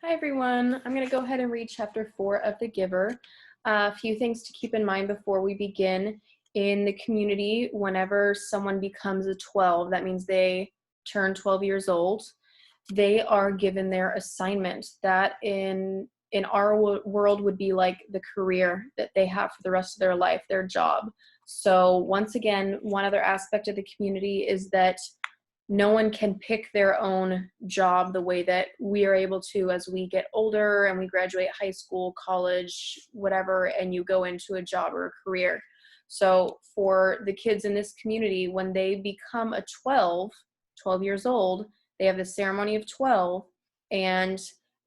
Hi, everyone. I'm going to go ahead and read chapter 4 of The Giver. A few things to keep in mind before we begin. In the community, whenever someone becomes a 12, that means they turn 12 years old, they are given their assignment. That in our world would be like the career that they have for the rest of their life, their job. So once again, one other aspect of the community is that no one can pick their own job the way that we are able to as we get older and we graduate high school, college, whatever, and you go into a job or a career. So for the kids in this community, when they become a 12 years old, they have the ceremony of 12, and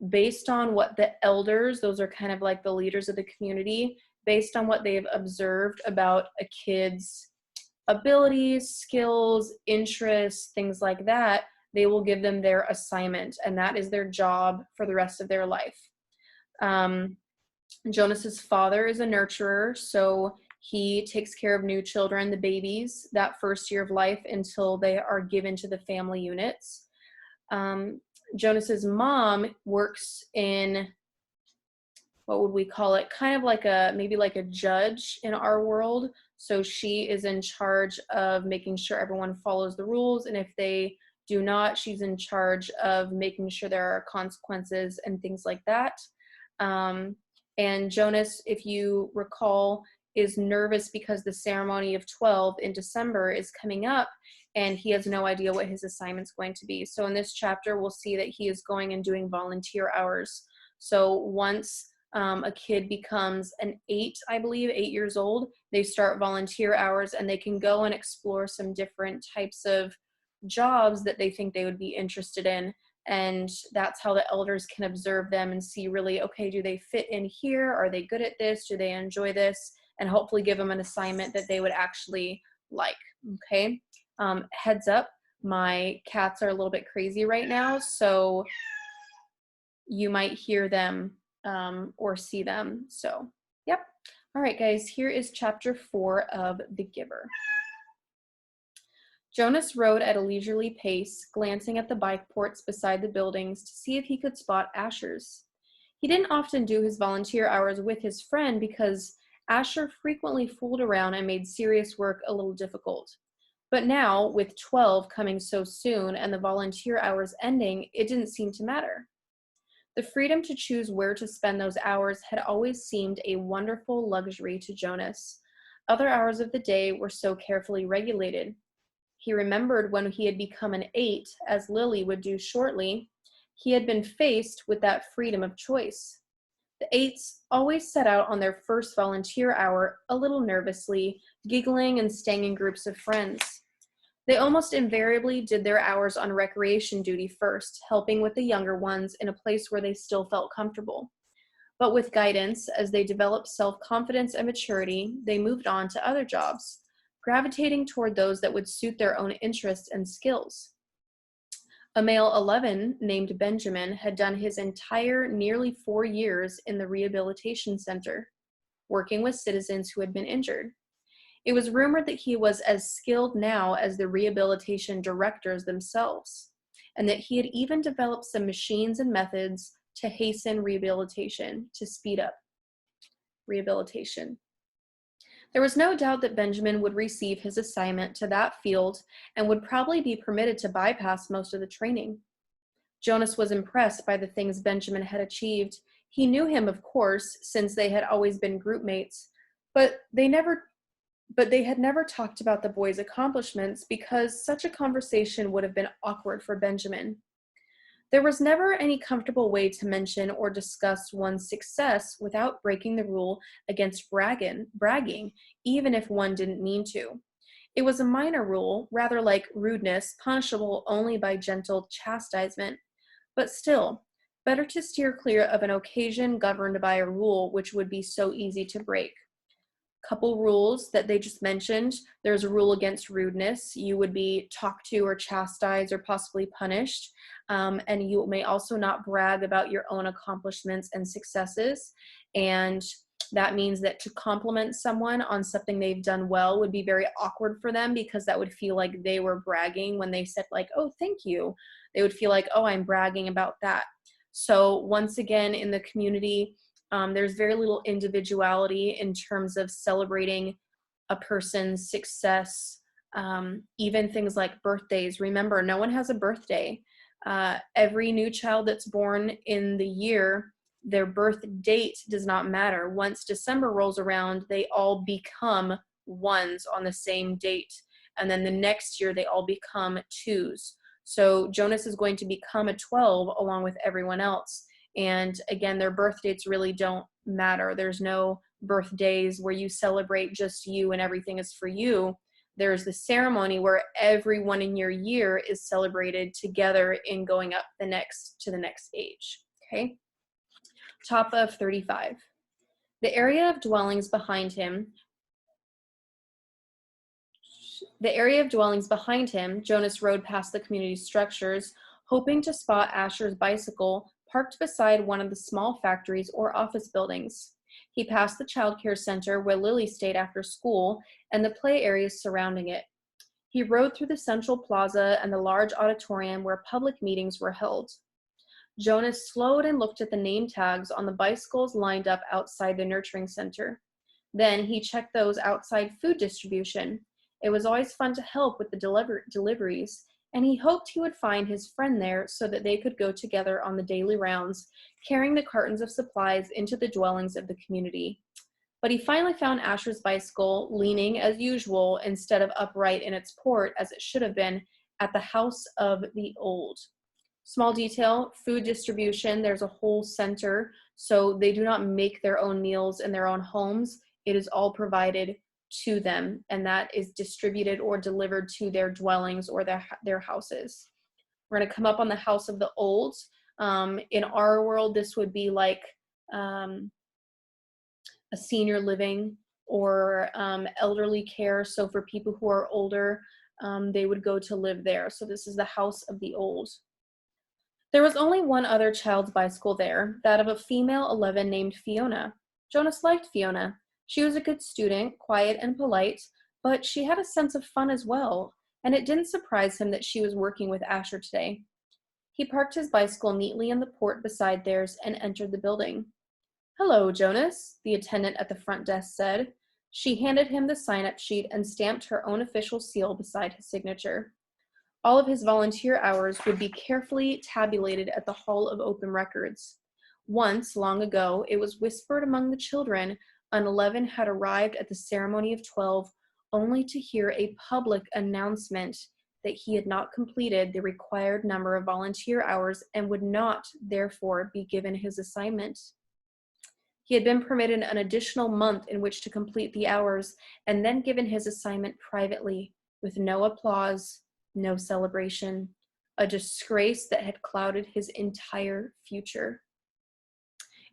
based on what the elders, those are kind of like the leaders of the community, based on what they've observed about a kid's abilities, skills, interests, things like that, they will give them their assignment, and that is their job for the rest of their life. Jonas's father is a nurturer, so he takes care of new children, the babies, that first year of life until they are given to the family units. Jonas's mom works in, what would we call it, kind of like maybe like a judge in our world. So she is in charge of making sure everyone follows the rules, and if they do not, she's in charge of making sure there are consequences and things like that. And Jonas, if you recall, is nervous because the ceremony of 12 in December is coming up, and he has no idea what his assignment's going to be. So in this chapter, we'll see that he is going and doing volunteer hours. So once a kid becomes an 8, I believe, 8 years old, they start volunteer hours, and they can go and explore some different types of jobs that they think they would be interested in. And that's how the elders can observe them and see really, okay, do they fit in here? Are they good at this? Do they enjoy this? And hopefully give them an assignment that they would actually like. Okay. Heads up, my cats are a little bit crazy right now, so you might hear them or see them. So, yep. All right, guys, here is chapter 4 of The Giver. Jonas rode at a leisurely pace, glancing at the bike ports beside the buildings to see if he could spot Asher's. He didn't often do his volunteer hours with his friend because Asher frequently fooled around and made serious work a little difficult. But now, with 12 coming so soon and the volunteer hours ending, it didn't seem to matter. The freedom to choose where to spend those hours had always seemed a wonderful luxury to Jonas. Other hours of the day were so carefully regulated. He remembered when he had become an 8, as Lily would do shortly, he had been faced with that freedom of choice. The 8s always set out on their first volunteer hour a little nervously, giggling and staying in groups of friends. They almost invariably did their hours on recreation duty first, helping with the younger ones in a place where they still felt comfortable. But with guidance, as they developed self-confidence and maturity, they moved on to other jobs, gravitating toward those that would suit their own interests and skills. A male 11 named Benjamin had done his entire nearly 4 years in the rehabilitation center, working with citizens who had been injured. It was rumored that he was as skilled now as the rehabilitation directors themselves, and that he had even developed some machines and methods to hasten rehabilitation, to speed up rehabilitation. There was no doubt that Benjamin would receive his assignment to that field and would probably be permitted to bypass most of the training. Jonas was impressed by the things Benjamin had achieved. He knew him, of course, since they had always been group mates, but they had never talked about the boy's accomplishments because such a conversation would have been awkward for Benjamin. There was never any comfortable way to mention or discuss one's success without breaking the rule against bragging, even if one didn't mean to. It was a minor rule, rather like rudeness, punishable only by gentle chastisement. But still, better to steer clear of an occasion governed by a rule which would be so easy to break. Couple rules that they just mentioned. There's a rule against rudeness. You would be talked to or chastised or possibly punished. And you may also not brag about your own accomplishments and successes. And that means that to compliment someone on something they've done well would be very awkward for them, because that would feel like they were bragging when they said like, oh, thank you. They would feel like, oh, I'm bragging about that. So once again, in the community, there's very little individuality in terms of celebrating a person's success, even things like birthdays. Remember, no one has a birthday. Every new child that's born in the year, their birth date does not matter. Once December rolls around, they all become ones on the same date. And then the next year, they all become twos. So Jonas is going to become a 12 along with everyone else. And again, their birth dates really don't matter. There's no birthdays where you celebrate just you and everything is for you. There's the ceremony where everyone in your year is celebrated together in going up to the next age. Okay. Top of 35. The area of dwellings behind him, Jonas rode past the community structures, hoping to spot Asher's bicycle parked beside one of the small factories or office buildings. He passed the child care center where Lily stayed after school and the play areas surrounding it. He rode through the central plaza and the large auditorium where public meetings were held. Jonas slowed and looked at the name tags on the bicycles lined up outside the nurturing center. Then he checked those outside food distribution. It was always fun to help with the deliveries, and he hoped he would find his friend there so that they could go together on the daily rounds, carrying the cartons of supplies into the dwellings of the community. But he finally found Asher's bicycle leaning, as usual, instead of upright in its port, as it should have been, at the house of the old. Small detail, food distribution, there's a whole center, so they do not make their own meals in their own homes. It is all provided to them, and that is distributed or delivered to their dwellings or their houses. We're going to come up on the house of the old. In our world, this would be like a senior living or elderly care. So for people who are older, they would go to live there. So this is the house of the old. There was only one other child's bicycle there, that of a female 11 named Fiona. Jonas liked Fiona. She was a good student, quiet and polite, but she had a sense of fun as well, and it didn't surprise him that she was working with Asher today. He parked his bicycle neatly in the port beside theirs and entered the building. "Hello, Jonas," the attendant at the front desk said. She handed him the sign-up sheet and stamped her own official seal beside his signature. All of his volunteer hours would be carefully tabulated at the Hall of Open Records. Once, long ago, it was whispered among the children an 11 had arrived at the ceremony of 12 only to hear a public announcement that he had not completed the required number of volunteer hours and would not, therefore, be given his assignment. He had been permitted an additional month in which to complete the hours and then given his assignment privately, with no applause, no celebration, a disgrace that had clouded his entire future.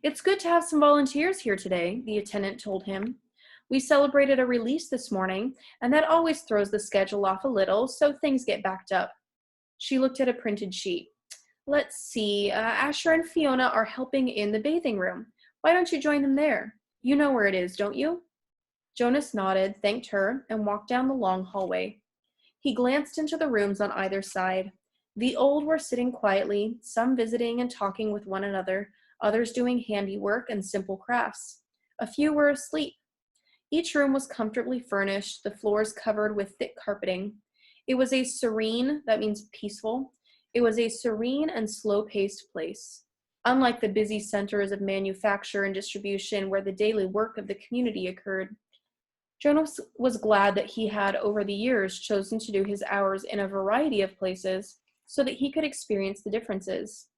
"It's good to have some volunteers here today," the attendant told him. "We celebrated a release this morning, and that always throws the schedule off a little, so things get backed up." She looked at a printed sheet. "Let's see, Asher and Fiona are helping in the bathing room. Why don't you join them there? You know where it is, don't you?" Jonas nodded, thanked her, and walked down the long hallway. He glanced into the rooms on either side. The old were sitting quietly, some visiting and talking with one another, others doing handiwork and simple crafts. A few were asleep. Each room was comfortably furnished, the floors covered with thick carpeting. It was a serene, that means peaceful, it was a serene and slow-paced place. Unlike the busy centers of manufacture and distribution where the daily work of the community occurred, Jonas was glad that he had, over the years, chosen to do his hours in a variety of places so that he could experience the differences.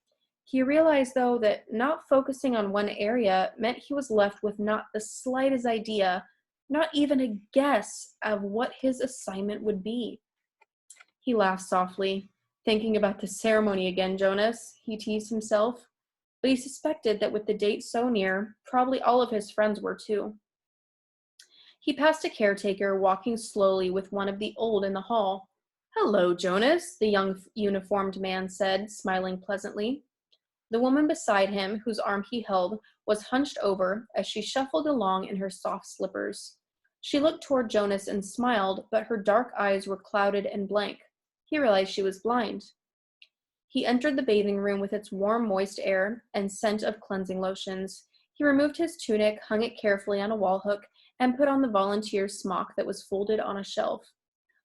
He realized, though, that not focusing on one area meant he was left with not the slightest idea, not even a guess of what his assignment would be. He laughed softly. "Thinking about the ceremony again, Jonas," he teased himself. But he suspected that with the date so near, probably all of his friends were too. He passed a caretaker walking slowly with one of the old in the hall. "Hello, Jonas," the young uniformed man said, smiling pleasantly. The woman beside him, whose arm he held, was hunched over as she shuffled along in her soft slippers. She looked toward Jonas and smiled, but her dark eyes were clouded and blank. He realized she was blind. He entered the bathing room with its warm, moist air and scent of cleansing lotions. He removed his tunic, hung it carefully on a wall hook, and put on the volunteer's smock that was folded on a shelf.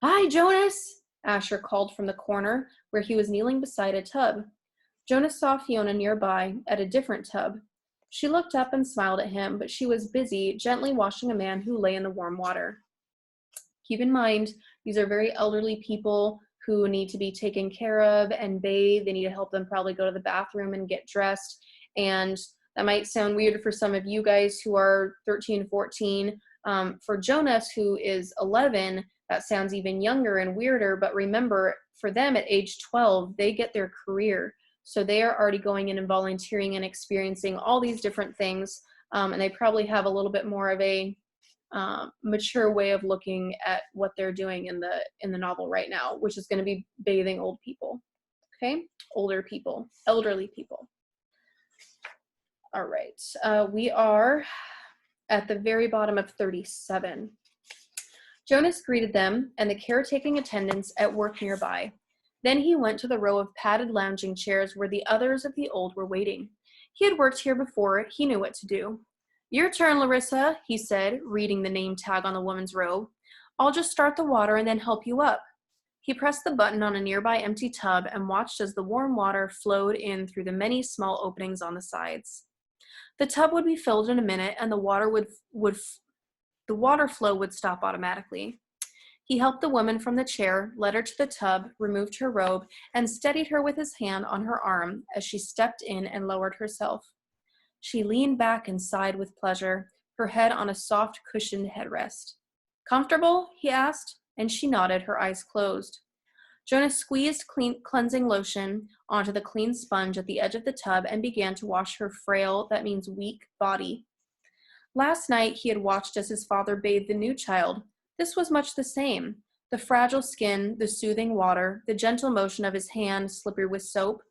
"Hi, Jonas!" Asher called from the corner where he was kneeling beside a tub. Jonas saw Fiona nearby at a different tub. She looked up and smiled at him, but she was busy gently washing a man who lay in the warm water. Keep in mind, these are very elderly people who need to be taken care of and bathed. They need to help them probably go to the bathroom and get dressed. And that might sound weird for some of you guys who are 13, 14. For Jonas, who is 11, that sounds even younger and weirder. But remember, for them at age 12, they get their career. So they are already going in and volunteering and experiencing all these different things. And they probably have a little bit more of a mature way of looking at what they're doing in the novel right now, which is going to be bathing old people. Okay, older people, elderly people. All right, we are at the very bottom of 37. Jonas greeted them and the caretaking attendants at work nearby. Then he went to the row of padded lounging chairs where the others of the old were waiting. He had worked here before. He knew what to do. "Your turn, Larissa," he said, reading the name tag on the woman's robe. "I'll just start the water and then help you up." He pressed the button on a nearby empty tub and watched as the warm water flowed in through the many small openings on the sides. The tub would be filled in a minute, and the water flow would stop automatically. He helped the woman from the chair, led her to the tub, removed her robe, and steadied her with his hand on her arm as she stepped in and lowered herself. She leaned back and sighed with pleasure, her head on a soft, cushioned headrest. "Comfortable?" he asked, and she nodded, her eyes closed. Jonas squeezed cleansing lotion onto the clean sponge at the edge of the tub and began to wash her frail, that means weak, body. Last night he had watched as his father bathed the new child. This was much the same. The fragile skin, the soothing water, the gentle motion of his hand slippery with soap,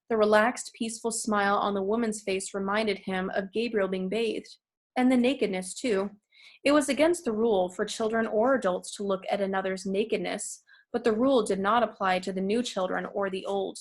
the relaxed, peaceful smile on the woman's face reminded him of Gabriel being bathed. And the nakedness, too. It was against the rule for children or adults to look at another's nakedness, but the rule did not apply to the new children or the old.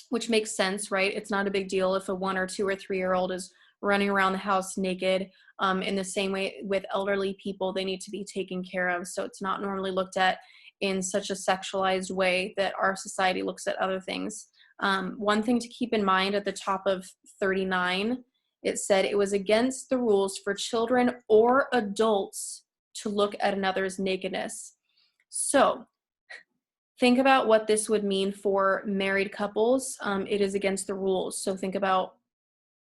Which makes sense, right? It's not a big deal if a 1 or 2 or 3-year-old is running around the house naked. In the same way with elderly people, they need to be taken care of. So it's not normally looked at in such a sexualized way that our society looks at other things. One thing to keep in mind at the top of 39, it said it was against the rules for children or adults to look at another's nakedness. So think about what this would mean for married couples. It is against the rules. So think about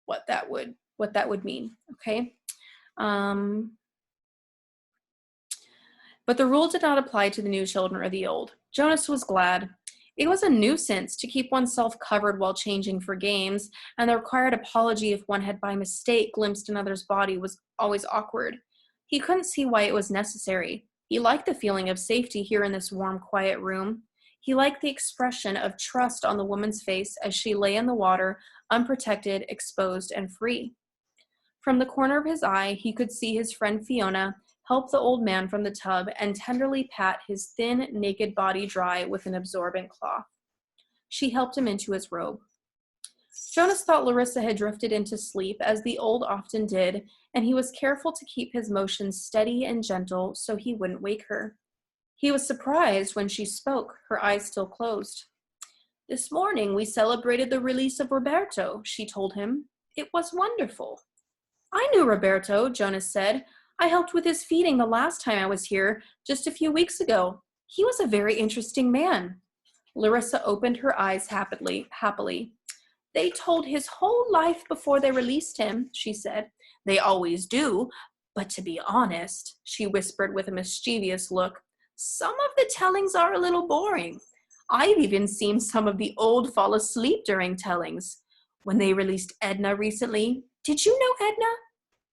what that would mean, okay? But the rule did not apply to the new children or the old. Jonas was glad. It was a nuisance to keep oneself covered while changing for games, and the required apology if one had by mistake glimpsed another's body was always awkward. He couldn't see why it was necessary. He liked the feeling of safety here in this warm, quiet room. He liked the expression of trust on the woman's face as she lay in the water, unprotected, exposed, and free. From the corner of his eye, he could see his friend Fiona help the old man from the tub and tenderly pat his thin, naked body dry with an absorbent cloth. She helped him into his robe. Jonas thought Larissa had drifted into sleep, as the old often did, and he was careful to keep his motions steady and gentle so he wouldn't wake her. He was surprised when she spoke, her eyes still closed. "This morning we celebrated the release of Roberto," she told him. "It was wonderful." "I knew Roberto," Jonas said. "I helped with his feeding the last time I was here, just a few weeks ago. He was a very interesting man." Larissa opened her eyes happily. "They told his whole life before they released him," she said. "They always do. But to be honest," she whispered with a mischievous look, "some of the tellings are a little boring. I've even seen some of the old fall asleep during tellings. When they released Edna recently, did you know Edna?"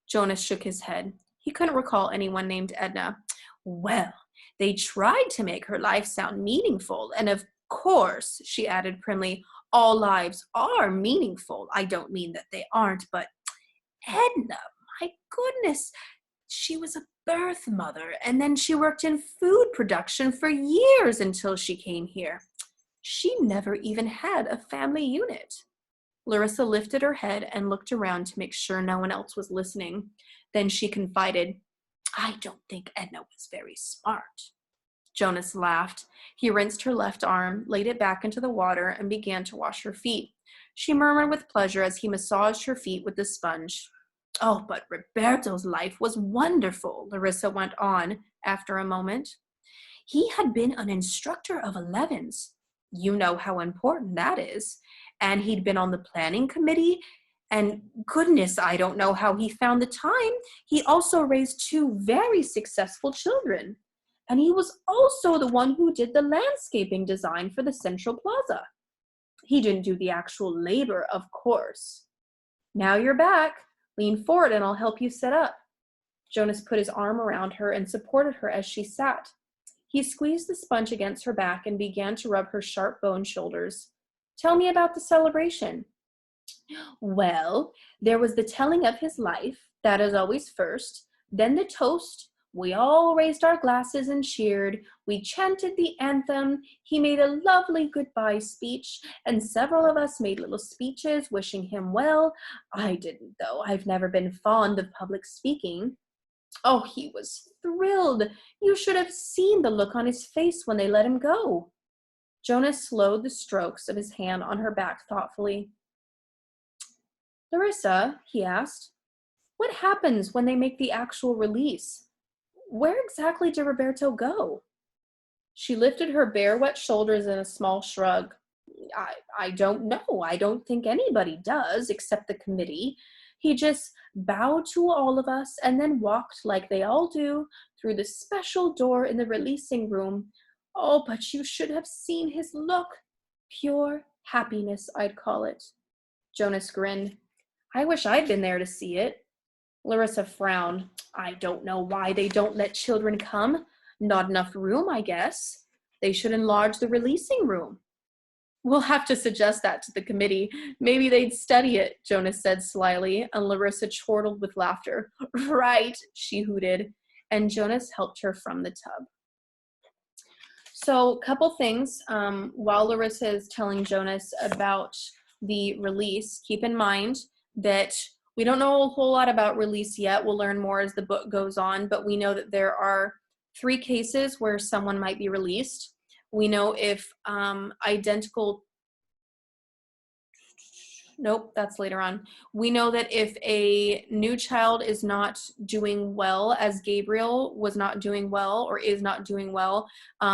Jonas shook his head. He couldn't recall anyone named Edna. "Well, they tried to make her life sound meaningful, and of course," she added primly, "all lives are meaningful. I don't mean that they aren't, but Edna, my goodness, she was a birth mother, and then she worked in food production for years until she came here. She never even had a family unit. Larissa lifted her head and looked around to make sure no one else was listening. Then she confided, I don't think Edna was very smart. Jonas laughed. He rinsed her left arm, laid it back into the water, and began to wash her feet. She murmured with pleasure as he massaged her feet with the sponge. Oh, but Roberto's life was wonderful, Larissa went on after a moment. He had been an instructor of 11s. You know how important that is. And he'd been on the planning committee. And goodness, I don't know how he found the time. He also raised two very successful children. And he was also the one who did the landscaping design for the Central Plaza. He didn't do the actual labor, of course. Now you're back. Lean forward and I'll help you sit up. Jonas put his arm around her and supported her as she sat. He squeezed the sponge against her back and began to rub her sharp boned shoulders. Tell me about the celebration. Well, there was the telling of his life, that is always first, then the toast. We all raised our glasses and cheered. We chanted the anthem. He made a lovely goodbye speech, and several of us made little speeches wishing him well. I didn't, though. I've never been fond of public speaking. Oh, he was thrilled. You should have seen the look on his face when they let him go. Jonas slowed the strokes of his hand on her back thoughtfully. Larissa, he asked, what happens when they make the actual release? Where exactly did Roberto go? She lifted her bare, wet shoulders in a small shrug. I don't know. I don't think anybody does, except the committee. He just bowed to all of us and then walked like they all do through the special door in the releasing room. Oh, but you should have seen his look. Pure happiness, I'd call it. Jonas grinned. I wish I'd been there to see it. Larissa frowned. I don't know why they don't let children come. Not enough room, I guess. They should enlarge the releasing room. We'll have to suggest that to the committee. Maybe they'd study it, Jonas said slyly, and Larissa chortled with laughter. Right, she hooted, and Jonas helped her from the tub. So, a couple things. While Larissa is telling Jonas about the release, keep in mind that we don't know a whole lot about release yet. We'll learn more as the book goes on, but we know that there are 3 cases where someone might be released. We know if nope, that's later on. We know that if a new child is not doing well, as Gabriel was not doing well or is not doing well,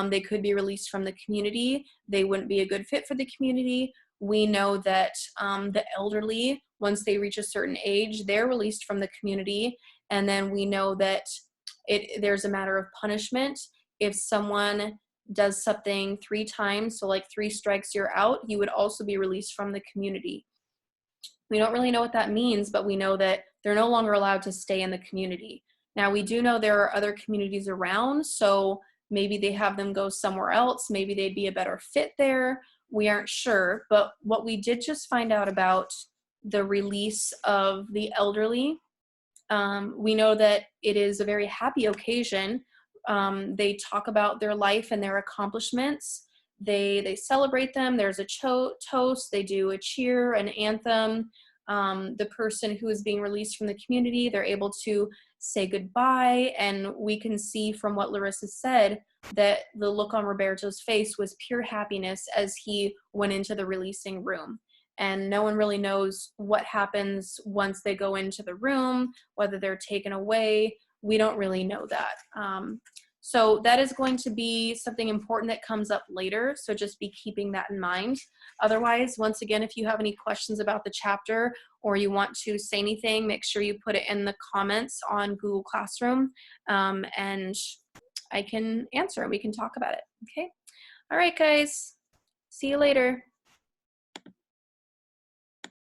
they could be released from the community. They wouldn't be a good fit for the community. We know that the elderly, once they reach a certain age, they're released from the community. And then we know that there's a matter of punishment. If someone does something 3 times, so like 3 strikes, you're out, you would also be released from the community. We don't really know what that means, but we know that they're no longer allowed to stay in the community. Now, we do know there are other communities around, so maybe they have them go somewhere else. Maybe they'd be a better fit there. We aren't sure, but what we did just find out about the release of the elderly, we know that it is a very happy occasion. They talk about their life and their accomplishments. They celebrate them. There's a toast. They do a cheer, an anthem. The person who is being released from the community, they're able to say goodbye. And we can see from what Larissa said that the look on Roberto's face was pure happiness as he went into the releasing room. And no one really knows what happens once they go into the room, whether they're taken away. We don't really know that. So that is going to be something important that comes up later. So just be keeping that in mind. Otherwise, once again, if you have any questions about the chapter or you want to say anything, make sure you put it in the comments on Google Classroom, and I can answer and we can talk about it. Okay. All right, guys. See you later.